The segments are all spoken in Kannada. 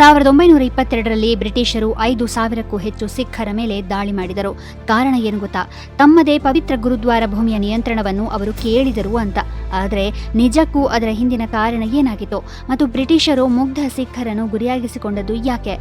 1922ರಲ್ಲಿ ಬ್ರಿಟಿಷರು 5,000ಕ್ಕೂ ಹೆಚ್ಚು ಸಿಖ್ಖರ ಮೇಲೆ ದಾಳಿ ಮಾಡಿದರು. ಕಾರಣ ಏನು ಗೊತ್ತಾ? ತಮ್ಮದೇ ಪವಿತ್ರ ಗುರುದ್ವಾರ ಭೂಮಿಯ ನಿಯಂತ್ರಣವನ್ನು ಅವರು ಕೇಳಿದರು ಅಂತ. ಆದರೆ ನಿಜಕ್ಕೂ ಅದರ ಹಿಂದಿನ ಕಾರಣ ಏನಾಗಿತ್ತು ಮತ್ತು ಬ್ರಿಟಿಷರು ಮುಗ್ಧ ಸಿಖ್ಖರನ್ನು ಗುರಿಯಾಗಿಸಿಕೊಂಡದ್ದು ಯಾಕೆ?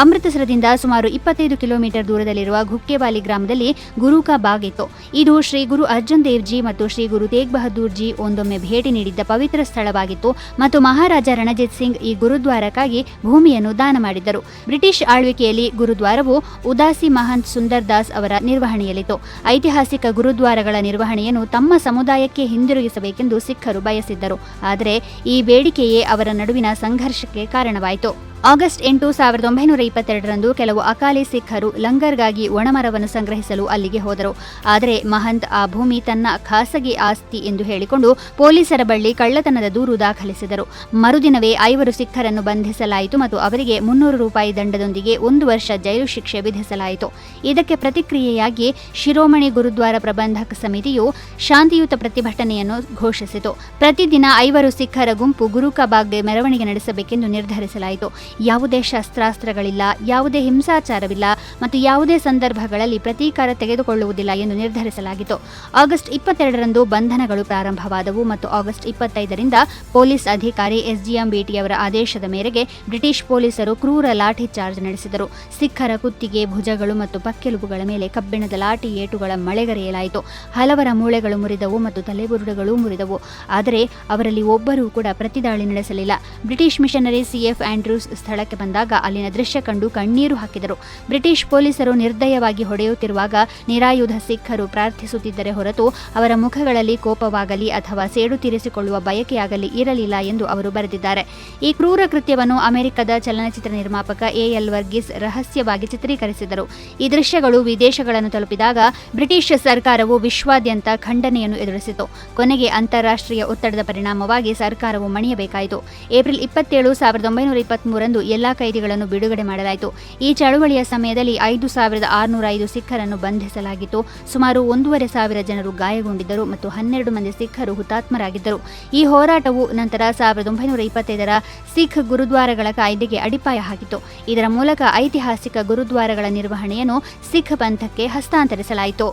ಅಮೃತಸರದಿಂದ ಸುಮಾರು 25 ಕಿಲೋಮೀಟರ್ ದೂರದಲ್ಲಿರುವ ಘುಕ್ಕೆವಾಲಿ ಗ್ರಾಮದಲ್ಲಿ ಗುರು ಕಾ ಬಾಗ್ ಇತ್ತು. ಇದು ಶ್ರೀ ಗುರು ಅರ್ಜುನ್ ದೇವ್ ಜಿ ಮತ್ತು ಶ್ರೀ ಗುರು ತೇಗ್ ಬಹದ್ದೂರ್ ಜಿ ಒಂದೊಮ್ಮೆ ಭೇಟಿ ನೀಡಿದ್ದ ಪವಿತ್ರ ಸ್ಥಳವಾಗಿತ್ತು ಮತ್ತು ಮಹಾರಾಜ ರಣಜಿತ್ ಸಿಂಗ್ ಈ ಗುರುದ್ವಾರಕ್ಕಾಗಿ ಭೂಮಿಯನ್ನು ದಾನ ಮಾಡಿದ್ದರು. ಬ್ರಿಟಿಷ್ ಆಳ್ವಿಕೆಯಲ್ಲಿ ಗುರುದ್ವಾರವು ಉದಾಸಿ ಮಹಂತ್ ಸುಂದರ್ ದಾಸ್ ಅವರ ನಿರ್ವಹಣೆಯಲ್ಲಿತ್ತು. ಐತಿಹಾಸಿಕ ಗುರುದ್ವಾರಗಳ ನಿರ್ವಹಣೆಯನ್ನು ತಮ್ಮ ಸಮುದಾಯಕ್ಕೆ ಹಿಂದಿರುಗಿಸಬೇಕೆಂದು ಸಿಖ್ಖರು ಬಯಸಿದ್ದರು. ಆದರೆ ಈ ಬೇಡಿಕೆಯೇ ಅವರ ನಡುವಿನ ಸಂಘರ್ಷಕ್ಕೆ ಕಾರಣವಾಯಿತು. ಆಗಸ್ಟ್ 8, 1922ರಂದು ಕೆಲವು ಅಕಾಲಿ ಸಿಖ್ಖರು ಲಂಗರ್ಗಾಗಿ ಒಣಮರವನ್ನು ಸಂಗ್ರಹಿಸಲು ಅಲ್ಲಿಗೆ ಹೋದರು. ಆದರೆ ಮಹಂತ್ ಆ ಭೂಮಿ ತನ್ನ ಖಾಸಗಿ ಆಸ್ತಿ ಎಂದು ಹೇಳಿಕೊಂಡು ಪೊಲೀಸರ ಬಳಿ ಕಳ್ಳತನದ ದೂರು ದಾಖಲಿಸಿದರು. ಮರುದಿನವೇ 5 ಸಿಖ್ಖರನ್ನು ಬಂಧಿಸಲಾಯಿತು ಮತ್ತು ಅವರಿಗೆ 300 ರೂಪಾಯಿ ದಂಡದೊಂದಿಗೆ 1 ವರ್ಷ ಜೈಲು ಶಿಕ್ಷೆ ವಿಧಿಸಲಾಯಿತು. ಇದಕ್ಕೆ ಪ್ರತಿಕ್ರಿಯೆಯಾಗಿ ಶಿರೋಮಣಿ ಗುರುದ್ವಾರ ಪ್ರಬಂಧಕ ಸಮಿತಿಯು ಶಾಂತಿಯುತ ಪ್ರತಿಭಟನೆಯನ್ನು ಘೋಷಿಸಿತು. ಪ್ರತಿದಿನ 5 ಸಿಖ್ಖರ ಗುಂಪು ಗುರು ಕಾ ಬಾಗ್ಗೆ ಮೆರವಣಿಗೆ ನಡೆಸಬೇಕೆಂದು ನಿರ್ಧರಿಸಲಾಯಿತು. ಯಾವುದೇ ಶಸ್ತ್ರಾಸ್ತ್ರಗಳಿಲ್ಲ, ಯಾವುದೇ ಹಿಂಸಾಚಾರವಿಲ್ಲ ಮತ್ತು ಯಾವುದೇ ಸಂದರ್ಭಗಳಲ್ಲಿ ಪ್ರತೀಕಾರ ತೆಗೆದುಕೊಳ್ಳುವುದಿಲ್ಲ ಎಂದು ನಿರ್ಧರಿಸಲಾಗಿತ್ತು. ಆಗಸ್ಟ್ 22ರಂದು ಬಂಧನಗಳು ಪ್ರಾರಂಭವಾದವು ಮತ್ತು ಆಗಸ್ಟ್ 25ರಿಂದ ಪೊಲೀಸ್ ಅಧಿಕಾರಿ SGM ಬೇಟಿಯವರ ಆದೇಶದ ಮೇರೆಗೆ ಬ್ರಿಟಿಷ್ ಪೊಲೀಸರು ಕ್ರೂರ ಲಾಠಿ ಚಾರ್ಜ್ ನಡೆಸಿದರು. ಸಿಖ್ಖರ ಕುತ್ತಿಗೆ, ಭುಜಗಳು ಮತ್ತು ಪಕ್ಕೆಲುಬುಗಳ ಮೇಲೆ ಕಬ್ಬಿಣದ ಲಾಠಿ ಏಟುಗಳ ಮಳೆಗರೆಯಲಾಯಿತು. ಹಲವರ ಮೂಳೆಗಳು ಮುರಿದವು ಮತ್ತು ತಲೆಬುರುಡೆಗಳೂ ಮುರಿದವು. ಆದರೆ ಅವರಲ್ಲಿ ಒಬ್ಬರೂ ಕೂಡ ಪ್ರತಿದಾಳಿ ನಡೆಸಲಿಲ್ಲ. ಬ್ರಿಟಿಷ್ ಮಿಷನರಿ CF ಆಂಡ್ರೂಸ್ ಸ್ಥಳಕ್ಕೆ ಬಂದಾಗ ಅಲ್ಲಿನ ದೃಶ್ಯ ಕಂಡು ಕಣ್ಣೀರು ಹಾಕಿದರು. ಬ್ರಿಟಿಷ್ ಪೊಲೀಸರು ನಿರ್ದಯವಾಗಿ ಹೊಡೆಯುತ್ತಿರುವಾಗ ನಿರಾಯುಧ ಸಿಖ್ಖರು ಪ್ರಾರ್ಥಿಸುತ್ತಿದ್ದರೆ ಹೊರತು ಅವರ ಮುಖಗಳಲ್ಲಿ ಕೋಪವಾಗಲಿ ಅಥವಾ ಸೇಡು ತೀರಿಸಿಕೊಳ್ಳುವ ಬಯಕೆಯಾಗಲಿ ಇರಲಿಲ್ಲ ಎಂದು ಅವರು ಬರೆದಿದ್ದಾರೆ. ಈ ಕ್ರೂರ ಕೃತ್ಯವನ್ನು ಅಮೆರಿಕದ ಚಲನಚಿತ್ರ ನಿರ್ಮಾಪಕ A.L. ವರ್ಗೀಸ್ ರಹಸ್ಯವಾಗಿ ಚಿತ್ರೀಕರಿಸಿದರು. ಈ ದೃಶ್ಯಗಳು ವಿದೇಶಗಳನ್ನು ತಲುಪಿದಾಗ ಬ್ರಿಟಿಷ್ ಸರ್ಕಾರವು ವಿಶ್ವಾದ್ಯಂತ ಖಂಡನೆಯನ್ನು ಎದುರಿಸಿತು. ಕೊನೆಗೆ ಅಂತಾರಾಷ್ಟ್ರೀಯ ಒತ್ತಡದ ಪರಿಣಾಮವಾಗಿ ಸರ್ಕಾರವು ಮಣಿಯಬೇಕಾಯಿತು. ಏಪ್ರಿಲ್ 27, 1923ರಂದು ಎಲ್ಲಾ ಕೈದಿಗಳನ್ನು ಬಿಡುಗಡೆ ಮಾಡಲಾಯಿತು. ಈ ಚಳುವಳಿಯ ಸಮಯದಲ್ಲಿ 5,605 ಸಿಖ್ಖರನ್ನು ಬಂಧಿಸಲಾಗಿತ್ತು. ಸುಮಾರು 1,500 ಜನರು ಗಾಯಗೊಂಡಿದ್ದರು ಮತ್ತು 12 ಮಂದಿ ಸಿಖ್ಖರು ಹುತಾತ್ಮರಾಗಿದ್ದರು. ಈ ಹೋರಾಟವು ನಂತರ 1925ರ ಸಿಖ್ ಗುರುದ್ವಾರಗಳ ಕಾಯ್ದೆಗೆ ಅಡಿಪಾಯ ಹಾಕಿತು. ಇದರ ಮೂಲಕ ಐತಿಹಾಸಿಕ ಗುರುದ್ವಾರಗಳ ನಿರ್ವಹಣೆಯನ್ನು ಸಿಖ್ ಪಂಥಕ್ಕೆ ಹಸ್ತಾಂತರಿಸಲಾಯಿತು.